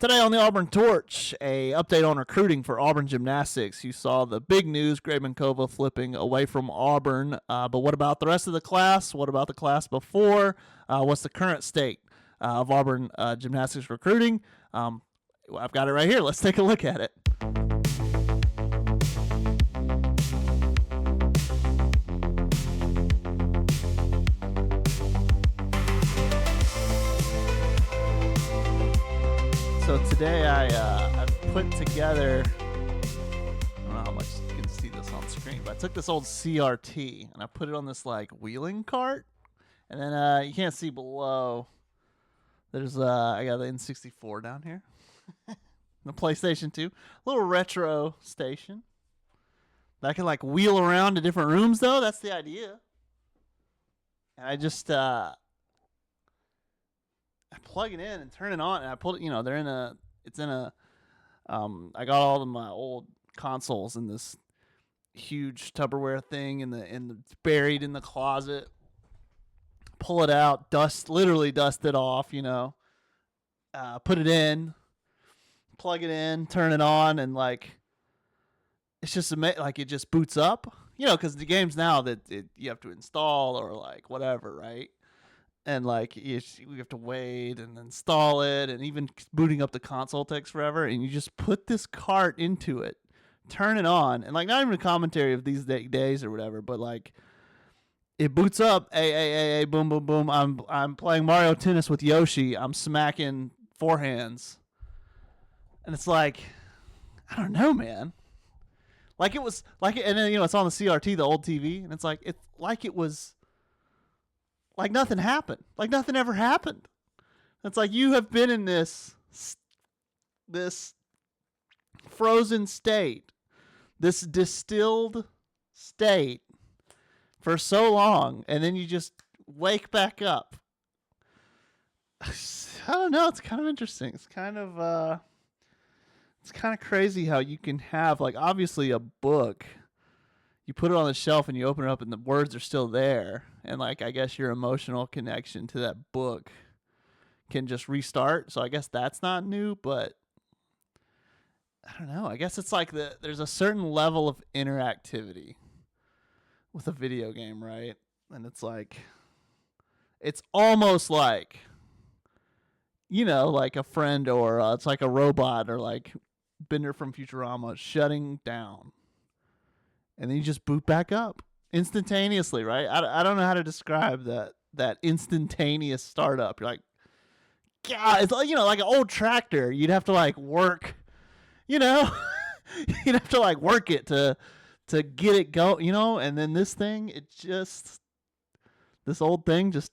Today on the Auburn Torch, a update on recruiting for Auburn gymnastics. You saw the big news, Greg Mankova flipping away from Auburn. But what about the rest of the class? What about the class before? What's the current state of Auburn gymnastics recruiting? I've got it right here. Let's take a look at it. So today I put together, I don't know how much you can see this on screen, but I took this old CRT and I put it on this like wheeling cart, and then you can't see below. There's I got the N64 down here, the PlayStation 2, a little retro station that I can like wheel around to different rooms though. That's the idea. And I just I plug it in and turn it on, and I pulled it. I got all of my old consoles in this huge Tupperware thing, buried in the closet. Pull it out, literally dust it off. Put it in, plug it in, turn it on, and like it's just like it just boots up. Because the games now that you have to install or like whatever, right? And like we have to wait and install it, and even booting up the console takes forever. And you just put this cart into it, turn it on, and like not even a commentary of these days or whatever, but like it boots up. A boom boom boom. I'm playing Mario Tennis with Yoshi. I'm smacking forehands, and it's like I don't know, man. Like it was like, and then it's on the CRT, the old TV, and it's like it was. Like nothing happened. Like nothing ever happened. It's like you have been in this frozen state, this distilled state for so long, and then you just wake back up. I don't know. It's kind of interesting. It's kind of crazy how you can have like obviously a book. You put it on the shelf and you open it up and the words are still there. And like, I guess your emotional connection to that book can just restart. So I guess that's not new, but I don't know. I guess it's like there's a certain level of interactivity with a video game, right? And it's like, it's almost like, like a friend or it's like a robot or like Bender from Futurama shutting down. And then you just boot back up instantaneously, right? I don't know how to describe that instantaneous startup. You're like, God, it's like, like an old tractor. You'd have to like work, you'd have to like work it to get it go, and then this thing, this old thing, just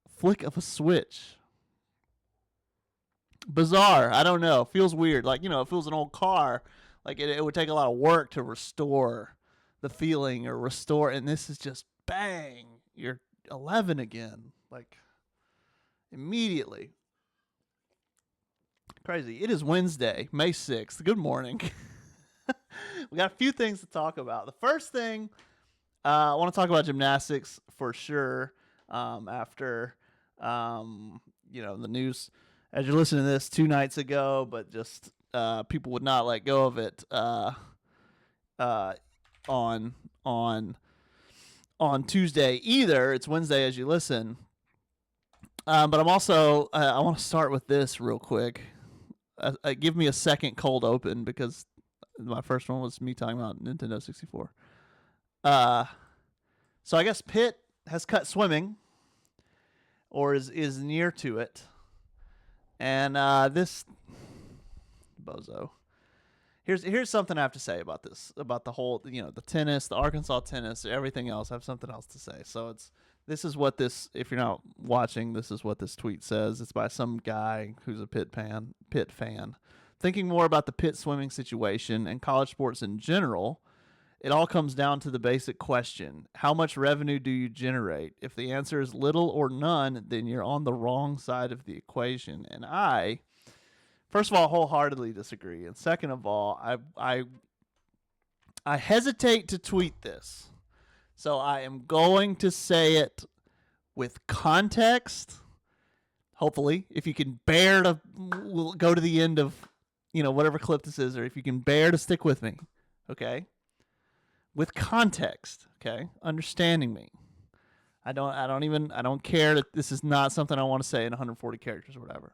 flick of a switch. Bizarre. I don't know. Feels weird. Like, if it was an old car, like it would take a lot of work to restore the feeling or restore, and this is just bang, you're 11 again, like immediately. Crazy. It is Wednesday, May 6th. Good morning. We got a few things to talk about. The first thing, I want to talk about gymnastics for sure. After the news, as you're listening to this 2 nights ago, but just people would not let go of it on Tuesday either. It's Wednesday as you listen. But I'm also I want to start with this real quick. Give me a second cold open because my first one was me talking about Nintendo 64. So I guess Pitt has cut swimming, or is near to it, and this bozo. Here's something I have to say about this, about the whole, the tennis, the Arkansas tennis, everything else. I have something else to say. So this is what this, if you're not watching, this is what this tweet says. It's by some guy who's a Pitt fan. Thinking more about the Pitt swimming situation and college sports in general, it all comes down to the basic question: how much revenue do you generate? If the answer is little or none, then you're on the wrong side of the equation. And I, first of all, wholeheartedly disagree. And second of all, I hesitate to tweet this. So I am going to say it with context, hopefully, if you can bear to we'll go to the end of, whatever clip this is, or if you can bear to stick with me, okay? With context, okay? Understanding me. I don't care that this is not something I want to say in 140 characters or whatever.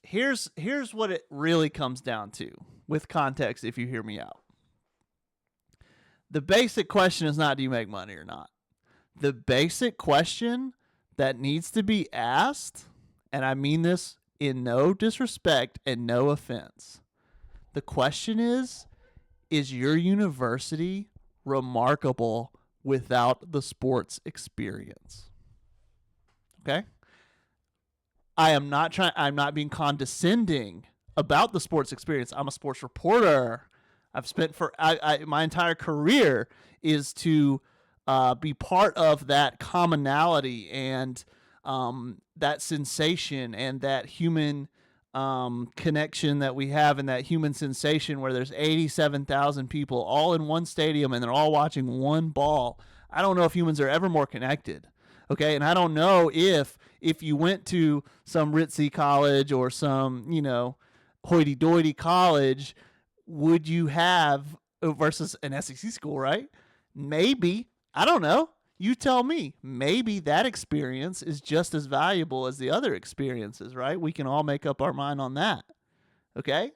Here's what it really comes down to with context, if you hear me out. The basic question is not, do you make money or not? The basic question that needs to be asked, and I mean this in no disrespect and no offense, the question is your university remarkable without the sports experience? Okay? I'm not being condescending about the sports experience. I'm a sports reporter. I've spent my entire career is to be part of that commonality and that sensation and that human connection that we have, and that human sensation where there's 87,000 people all in one stadium and they're all watching one ball. I don't know if humans are ever more connected. Okay, and I don't know if you went to some ritzy college or some, hoity-toity college, would you have, versus an SEC school, right? Maybe. I don't know. You tell me. Maybe that experience is just as valuable as the other experiences, right? We can all make up our mind on that. Okay?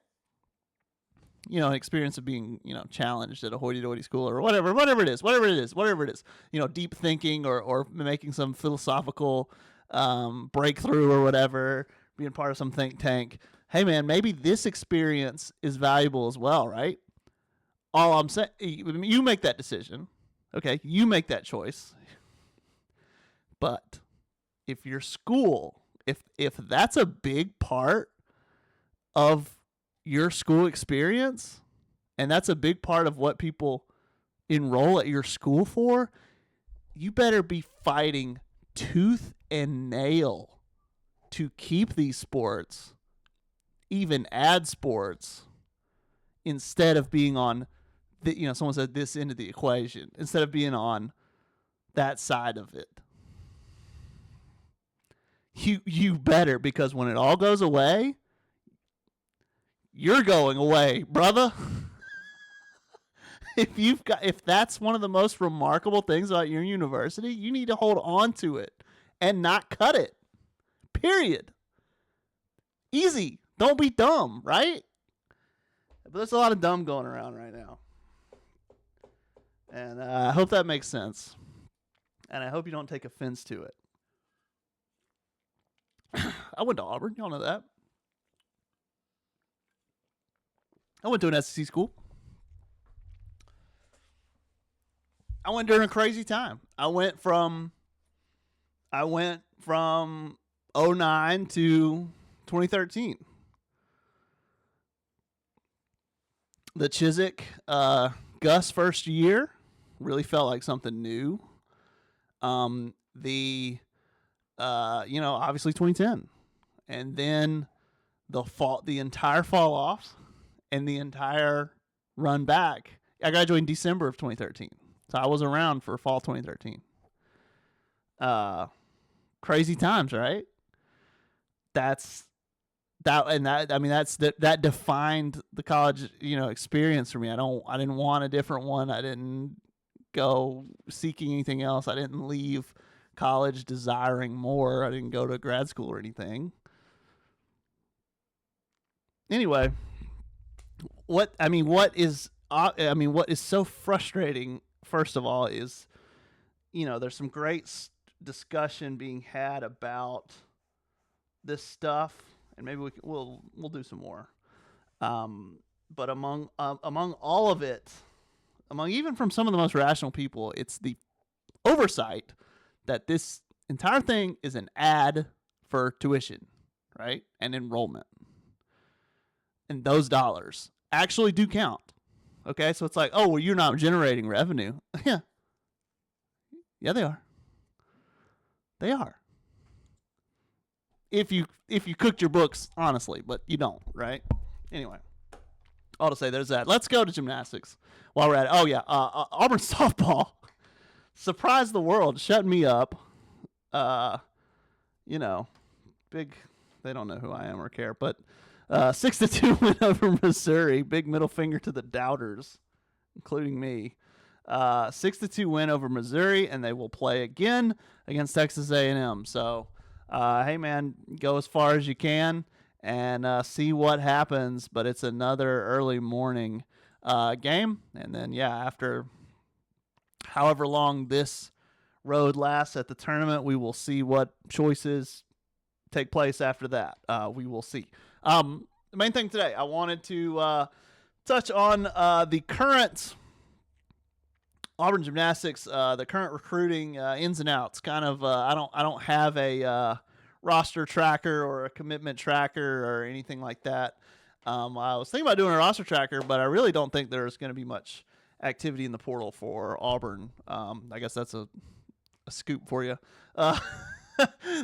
An experience of being, challenged at a hoity-toity school or whatever it is, deep thinking or making some philosophical breakthrough or whatever, being part of some think tank. Hey, man, maybe this experience is valuable as well, right? All I'm saying, you make that decision. Okay, you make that choice. But if your school, if that's a big part of your school experience, and that's a big part of what people enroll at your school for, you better be fighting tooth and nail to keep these sports, even add sports, instead of being on someone said this end of the equation, instead of being on that side of it. You better, because when it all goes away, you're going away, brother. If that's one of the most remarkable things about your university, you need to hold on to it and not cut it. Period. Easy. Don't be dumb, right? But there's a lot of dumb going around right now. And I hope that makes sense. And I hope you don't take offense to it. I went to Auburn. Y'all know that. I went to an SEC school. I went during a crazy time. I went from 2009 to 2013. The Chiswick Gus first year really felt like something new. Obviously 2010, and then the entire fall off and the entire run back. I graduated in December of 2013, so I was around for fall 2013. Crazy times, right? That defined the college, experience for me. I didn't want a different one. I didn't go seeking anything else. I didn't leave college desiring more. I didn't go to grad school or anything. Anyway, what is so frustrating, first of all, is, there's some great discussion being had about this stuff, and maybe we'll do some more. But among all of it, even from some of the most rational people, it's the oversight that this entire thing is an ad for tuition, right? And enrollment. And those dollars actually do count. Okay, so it's like, oh, well, you're not generating revenue. Yeah, they are. They are. If you cooked your books honestly, but you don't, right? Anyway, all to say there's that. Let's go to gymnastics while we're at it. Oh yeah, Auburn softball surprised the world, shut me up. You know, big. They don't know who I am or care, but 6-2 win over Missouri. Big middle finger to the doubters, including me. 6-2 win over Missouri, and they will play again against Texas A&M. So, hey man, go as far as you can and see what happens. But it's another early morning game, and then after however long this road lasts at the tournament, we will see what choices take place after that. We will see. The main thing today, I wanted to touch on the current Auburn gymnastics, the current recruiting ins and outs. Kind of, I don't have a roster tracker or a commitment tracker or anything like that. I was thinking about doing a roster tracker, but I really don't think there's going to be much activity in the portal for Auburn. I guess that's a scoop for you.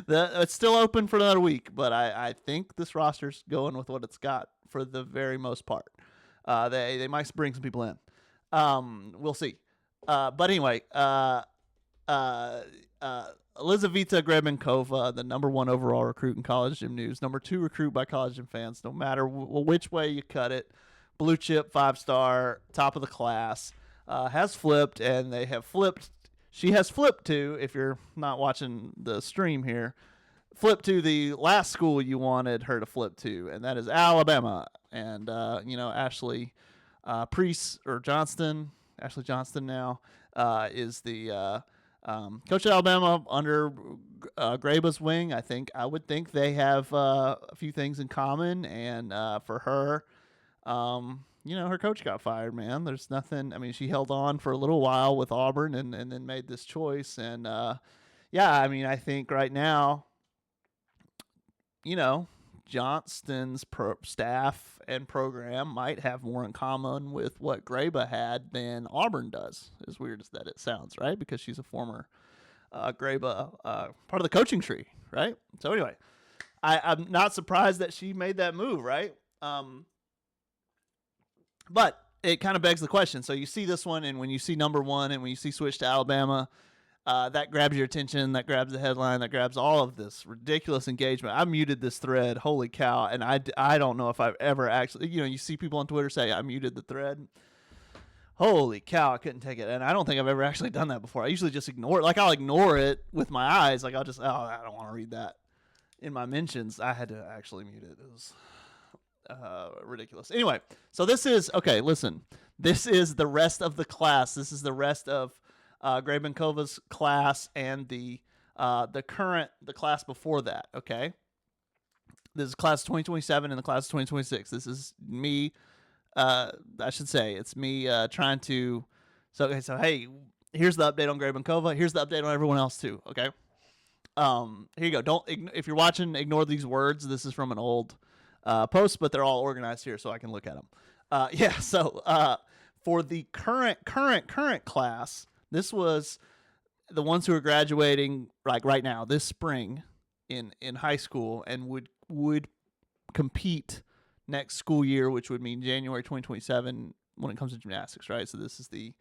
It's still open for another week, but I think this roster's going with what it's got for the very most part. They might bring some people in. We'll see. But anyway, Elizaveta Grebenkova, the number 1 overall recruit in College Gym News, number 2 recruit by College Gym fans, no matter which way you cut it, blue chip, 5-star, top of the class, has flipped, and they have flipped. She has flipped to, if you're not watching the stream here, flipped to the last school you wanted her to flip to, and that is Alabama. And, Ashley Priest, or Johnston, Ashley Johnston now, is the coach at Alabama under Graba's wing. I would think they have a few things in common, and for her, her coach got fired, man. There's nothing. I mean, she held on for a little while with Auburn and then made this choice. And, I think right now, Johnston's staff and program might have more in common with what Graba had than Auburn does, as weird as that it sounds, right? Because she's a former Graba part of the coaching tree, right? So anyway, I'm not surprised that she made that move, right? But it kind of begs the question. So you see this one, and when you see number 1 and when you see switch to Alabama, that grabs your attention, that grabs the headline, that grabs all of this ridiculous engagement. I muted this thread, holy cow, and I don't know if I've ever actually, you see people on Twitter say, I muted the thread. Holy cow, I couldn't take it, and I don't think I've ever actually done that before. I usually just ignore it. Like, I'll ignore it with my eyes. Like, I'll just, I don't want to read that. In my mentions, I had to actually mute it. It was ridiculous. Anyway, so this is the rest of the class. This is the rest of Grebenkova's class and the class before that. Okay, this is class 2027 and the class of 2026. This is me. I should say it's me trying to. So hey, here's the update on Grebenkova. Here's the update on everyone else too. Okay. Here you go. If you're watching, ignore these words. This is from an old posts, but they're all organized here so I can look at them. So for the current class, this was the ones who are graduating like right now, this spring in high school, and would compete next school year, which would mean January 2027 when it comes to gymnastics, right? So this is the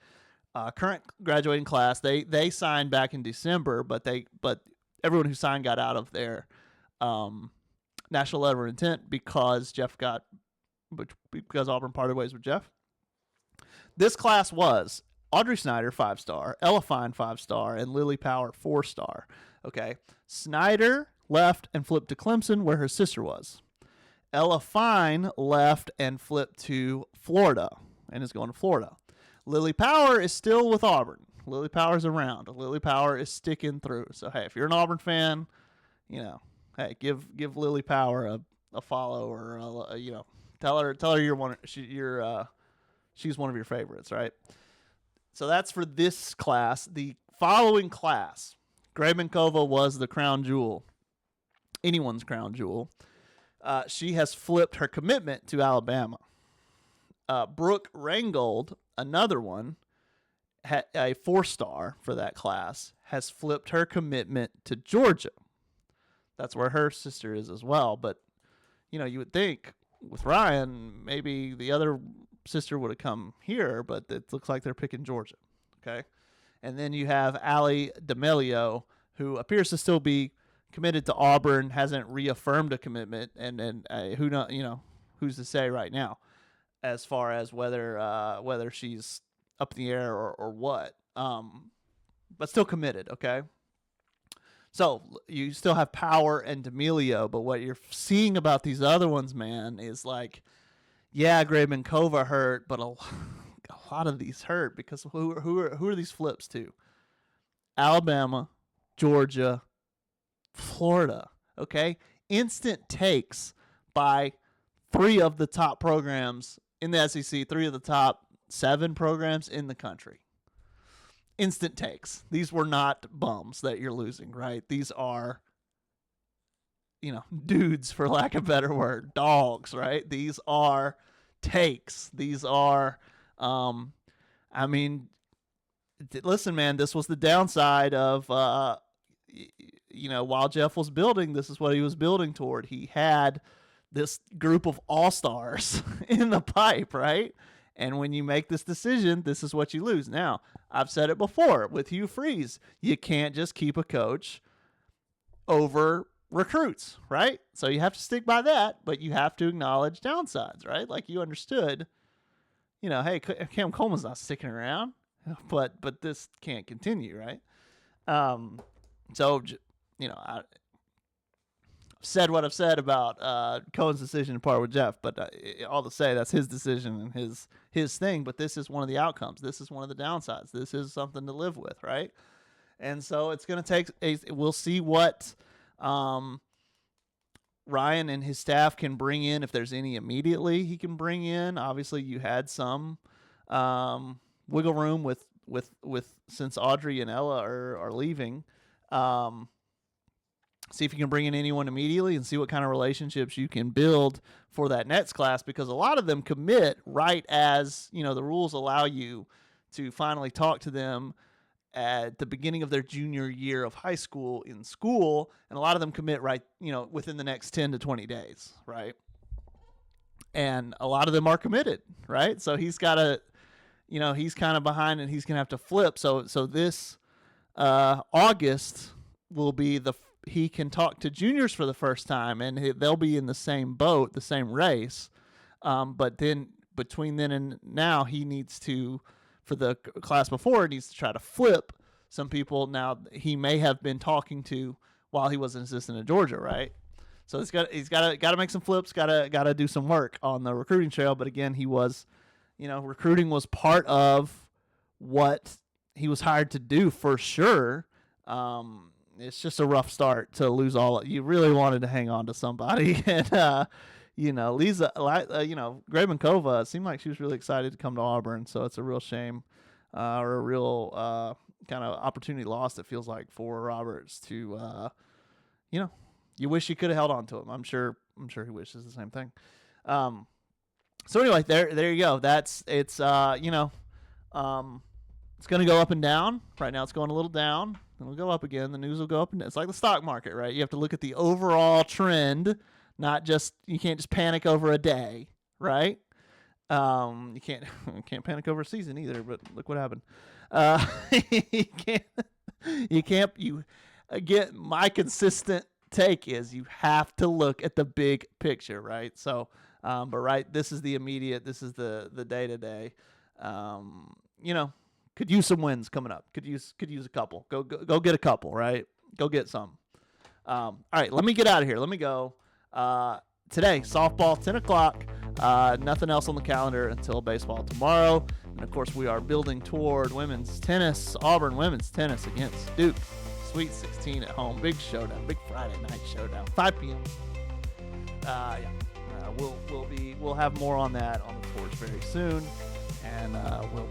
current graduating class. They signed back in December, but everyone who signed got out of their national letter of intent because Auburn parted ways with Jeff. This class was Audrey Snyder, 5-star, Ella Fine, 5-star, and Lily Power, 4-star. Okay. Snyder left and flipped to Clemson, where her sister was. Ella Fine left and flipped to Florida and is going to Florida. Lily Power is still with Auburn. Lily Power's around. Lily Power is sticking through. So, hey, if you're an Auburn fan, hey, give Lily Power a follow, or tell her you're one. She's one of your favorites, right? So that's for this class. The following class, Grebenkova was the crown jewel, anyone's crown jewel. She has flipped her commitment to Alabama. Brooke Rangold, another one, a 4-star for that class, has flipped her commitment to Georgia. That's where her sister is as well. But, you would think with Ryan, maybe the other sister would have come here, but it looks like they're picking Georgia. Okay. And then you have Allie D'Amelio, who appears to still be committed to Auburn, hasn't reaffirmed a commitment, and who know, who's to say right now as far as whether she's up in the air or what. But still committed, okay? So you still have Power and D'Amelio, but what you're seeing about these other ones, man, is like, yeah, Grabenkova hurt, but a lot of these hurt because who are these flips to? Alabama, Georgia, Florida, okay? Instant takes by 3 of the top programs in the SEC, 3 of the top 7 programs in the country. Instant takes. These were not bums that you're losing, right? These are, dudes, for lack of a better word, dogs, right? These are takes. These are, listen, man, this was the downside of, while Jeff was building, this is what he was building toward. He had this group of all-stars in the pipe, right? And when you make this decision, this is what you lose. Now, I've said it before with Hugh Freeze. You can't just keep a coach over recruits, right? So you have to stick by that, but you have to acknowledge downsides, right? Like you understood, hey, Cam Coleman's not sticking around, but this can't continue, right? I've said what I've said about Cohen's decision to part with Jeff, but all to say that's his decision and his thing. But this is one of the outcomes. This is one of the downsides. This is something to live with, right? And so it's going to take. We'll see what Ryan and his staff can bring in, if there's any immediately he can bring in. Obviously, you had some wiggle room with since Audrey and Ella are leaving. See if you can bring in anyone immediately and see what kind of relationships you can build for that next class, because a lot of them commit right as, the rules allow you to finally talk to them at the beginning of their junior year of high school in school. And a lot of them commit right, within the next 10 to 20 days, right? And a lot of them are committed, right? So he's got to, he's kind of behind and he's going to have to flip. So this August will be he can talk to juniors for the first time, and they'll be in the same boat, the same race. But then between then and now, he needs to, for the class before, he needs to try to flip some people. Now he may have been talking to while he was an assistant at Georgia, right? So he's got to make some flips, got to do some work on the recruiting trail. But again, he was, recruiting was part of what he was hired to do for sure. It's just a rough start to lose all. You really wanted to hang on to somebody, and Lisa, Grabenkova, it seemed like she was really excited to come to Auburn, so it's a real shame, or a real kind of opportunity lost. It feels like for Roberts to, you wish you could have held on to him. I'm sure he wishes the same thing. So anyway, there you go. It's going to go up and down. Right now, it's going a little down. It'll go up again. The news will go up and down. It's like the stock market, right? You have to look at the overall trend, you can't just panic over a day, right? You can't panic over a season either, but look what happened. My consistent take is you have to look at the big picture, right? So, this is the immediate, this is the day-to-day, could use some wins coming up. Could use a couple. Go get a couple, right? Go get some. All right, let me get out of here. Let me go. Today, softball, 10 o'clock. Nothing else on the calendar until baseball tomorrow. And, of course, we are building toward women's tennis, Auburn women's tennis against Duke. Sweet 16 at home. Big showdown. Big Friday night showdown. 5 p.m. We'll have more on that on the Torch very soon. And we'll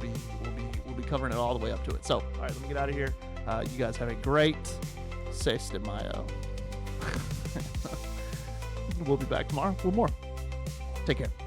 be covering it all the way up to it. So, all right, let me get out of here. You guys have a great Sexta de Mayo. We'll be back tomorrow with more. Take care.